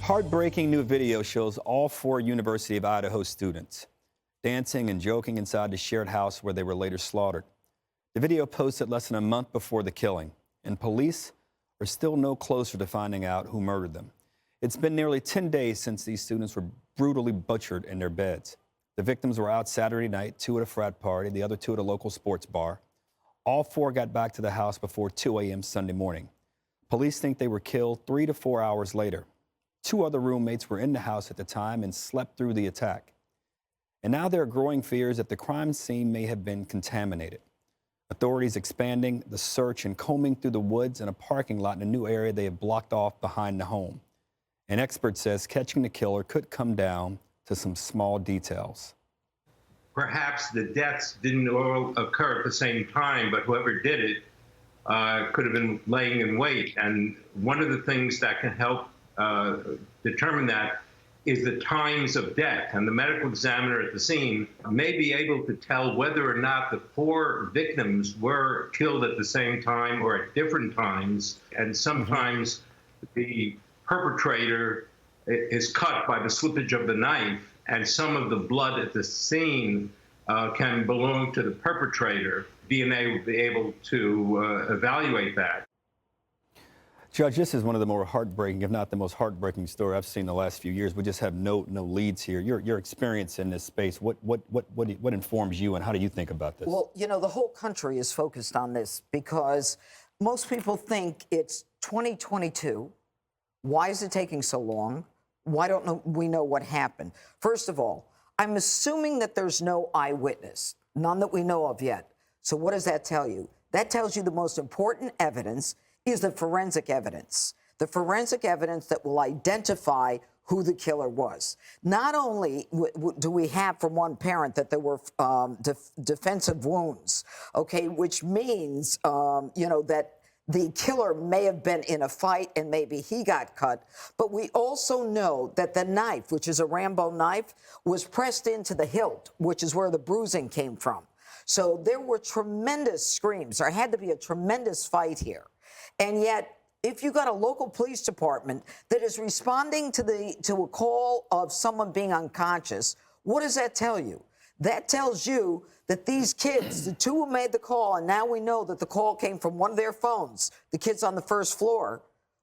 Heartbreaking new video shows all four University of Idaho students dancing and joking inside the shared house where they were later slaughtered. The video posted less than a month before the killing, and police are still no closer to finding out who murdered them. It's been nearly 10 days since these students were brutally butchered in their beds. The victims were out Saturday night, 2 at a frat party, the other 2 at a local sports bar. All 4 got back to the house before 2 a.m. Sunday morning. Police think they were killed 3 to 4 hours later. 2 other roommates were in the house at the time and slept through the attack. And now there are growing fears that the crime scene may have been contaminated. Authorities expanding the search and combing through the woods and a parking lot in a new area they have blocked off behind the home. An expert says catching the killer could come down to some small details. Perhaps the deaths didn't all occur at the same time, but whoever did it could have been laying in wait. And one of the things that can help determine that is the times of death. And the medical examiner at the scene may be able to tell whether or not the 4 victims were killed at the same time or at different times. And sometimes the perpetrator is cut by the slippage of the knife, and some of the blood at the scene can belong to the perpetrator. DNA will be able to evaluate that. Judge, this is one of the more heartbreaking, if not the most heartbreaking story I've seen in the last few years. We just have no leads here. Your experience in this space, what informs you, and how do you think about this? Well, you know, the whole country is focused on this because most people think it's 2022. Why is it taking so long? Why don't we know what happened? First of all, I'm assuming that there's no eyewitness, none that we know of yet. So what does that tell you? That tells you the most important evidence is the forensic evidence. The forensic evidence that will identify who the killer was. Not only do we have from one parent that there were defensive wounds, okay, which means, you know, that the killer may have been in a fight and maybe he got cut, but we also know that the knife, which is a Rambo knife, was pressed into the hilt, which is where the bruising came from. So there were tremendous screams. There had to be a tremendous fight here. And yet, if you got a local police department that is responding to a call of someone being unconscious, what does that tell you? That tells you that these kids, the 2 who made the call, and now we know that the call came from one of their phones, the kids on the first floor,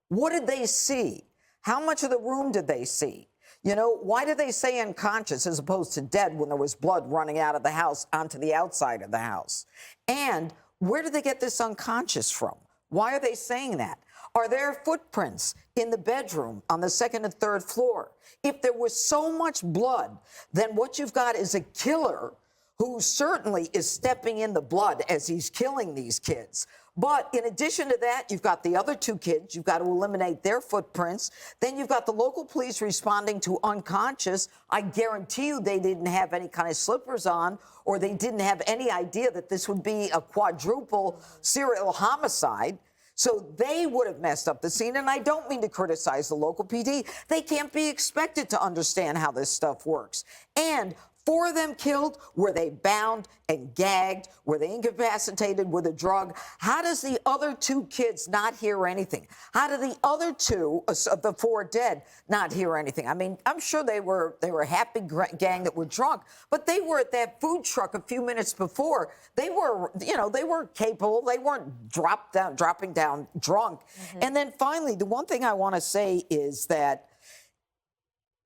what did they see? How much of the room did they see? You know, why did they say unconscious as opposed to dead when there was blood running out of the house onto the outside of the house? And where did they get this unconscious from? Why are they saying that? Are there footprints in the bedroom on the 2nd and 3rd floor? If there was so much blood, then what you've got is a killer who certainly is stepping in the blood as he's killing these kids. But in addition to that, you've got the other 2 kids. You've got to eliminate their footprints. Then you've got the local police responding to unconscious. I guarantee you they didn't have any kind of slippers on, or they didn't have any idea that this would be a quadruple serial homicide. So they would have messed up the scene. And I don't mean to criticize the local PD. They can't be expected to understand how this stuff works. And 4 of them killed. Were they bound and gagged? Were they incapacitated with a drug? How does the other 2 kids not hear anything? How do the other 2 of the 4 dead not hear anything? I mean, I'm sure they were a happy gang that were drunk, but they were at that food truck a few minutes before. They were, you know, they were capable. They weren't dropping down drunk. And then finally, the one thing I want to say is that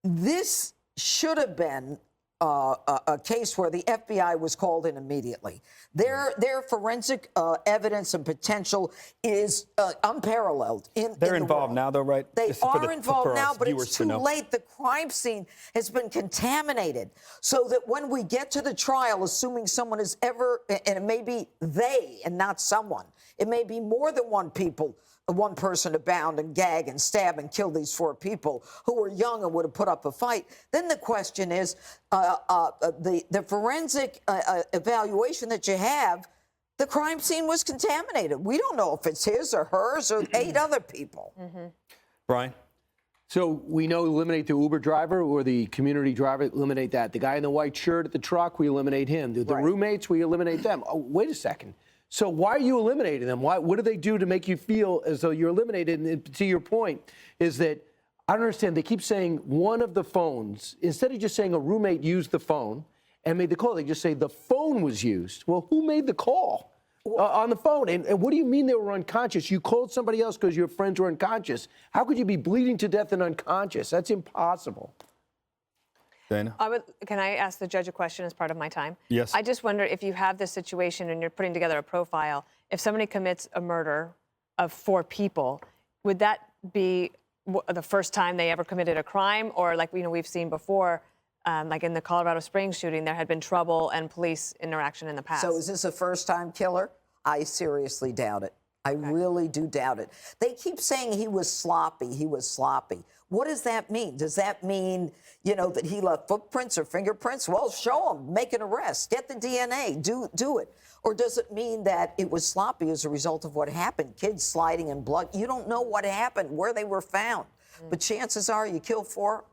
this should have been a case where the FBI was called in immediately. Their forensic evidence and potential is unparalleled. They're involved now, though, right? They are involved now, but it's too late. The crime scene has been contaminated, so that when we get to the trial, assuming someone is ever, and it may be they and not someone, it may be more than one person to bound and gag and stab and kill these 4 people who were young and would have put up a fight. Then the question is, the forensic evaluation that you have, the crime scene was contaminated. We don't know if it's his or hers or 8 other people. Brian? So we know eliminate the Uber driver or the community driver, eliminate that. The guy in the white shirt at the truck, we eliminate him. The roommates, we eliminate them. Oh, wait a second. So why are you eliminating them? What do they do to make you feel as though you're eliminated? And to your point, is that I don't understand. They keep saying one of the phones, instead of just saying a roommate used the phone and made the call, they just say the phone was used. Well, who made the call on the phone? And what do you mean they were unconscious? You called somebody else because your friends were unconscious. How could you be bleeding to death and unconscious? That's impossible. Dana? Can I ask the judge a question as part of my time? Yes. I just wonder if you have this situation and you're putting together a profile, if somebody commits a murder of 4 people, would that be the first time they ever committed a crime? Or like, we've seen before, like in the Colorado Springs shooting, there had been trouble and police interaction in the past. So is this a first-time killer? I seriously doubt it. I really do doubt it. They keep saying he was sloppy. He was sloppy. What does that mean? Does that mean, that he left footprints or fingerprints? Well, show him, make an arrest, get the DNA, do it. Or does it mean that it was sloppy as a result of what happened? Kids sliding in blood. You don't know what happened, where they were found. But chances are you kill 4,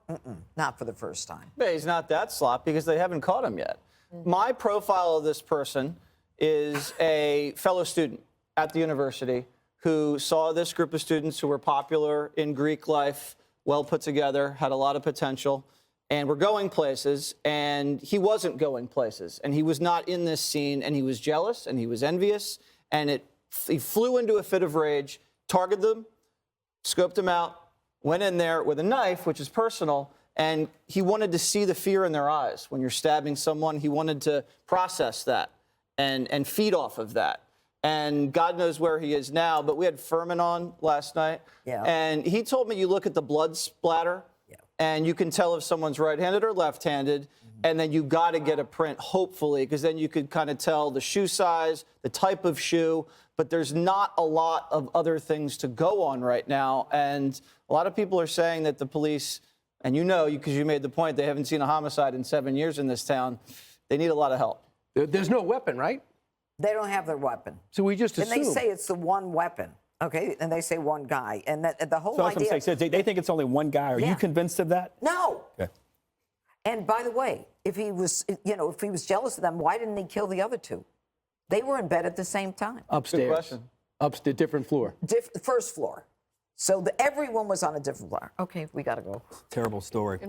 not for the first time. But he's not that sloppy because they haven't caught him yet. My profile of this person is a fellow student at the university who saw this group of students who were popular in Greek life, well put together, had a lot of potential, and were going places, and he wasn't going places, and he was not in this scene, and he was jealous, and he was envious, and he flew into a fit of rage, targeted them, scoped them out, went in there with a knife, which is personal, and he wanted to see the fear in their eyes. When you're stabbing someone, he wanted to process that and feed off of that. And God knows where he is now, but we had Furman on last night, and he told me you look at the blood splatter, and you can tell if someone's right-handed or left-handed, and then you got to get a print, hopefully, because then you could kind of tell the shoe size, the type of shoe, but there's not a lot of other things to go on right now, and a lot of people are saying that the police, and because you made the point, they haven't seen a homicide in 7 years in this town, they need a lot of help. There's no weapon, right? They don't have their weapon. So we just assume. And they say it's the one weapon, okay? And they say one guy. And that the whole So idea... that's what I'm saying. They think it's only one guy. Are you convinced of that? No. Okay. And by the way, if he was jealous of them, why didn't he kill the other 2? They were in bed at the same time. Upstairs. Good question. Upstairs, different floor. First floor. So everyone was on a different floor. Okay, we got to go. Terrible story.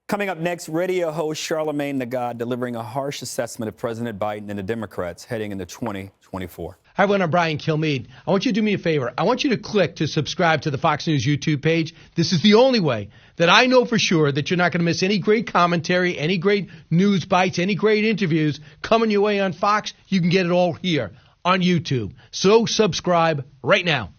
Coming up next, radio host Charlamagne Tha God delivering a harsh assessment of President Biden and the Democrats heading into 2024. Hi, everyone. I'm Brian Kilmeade. I want you to do me a favor. I want you to click to subscribe to the Fox News YouTube page. This is the only way that I know for sure that you're not going to miss any great commentary, any great news bites, any great interviews coming your way on Fox. You can get it all here on YouTube. So subscribe right now.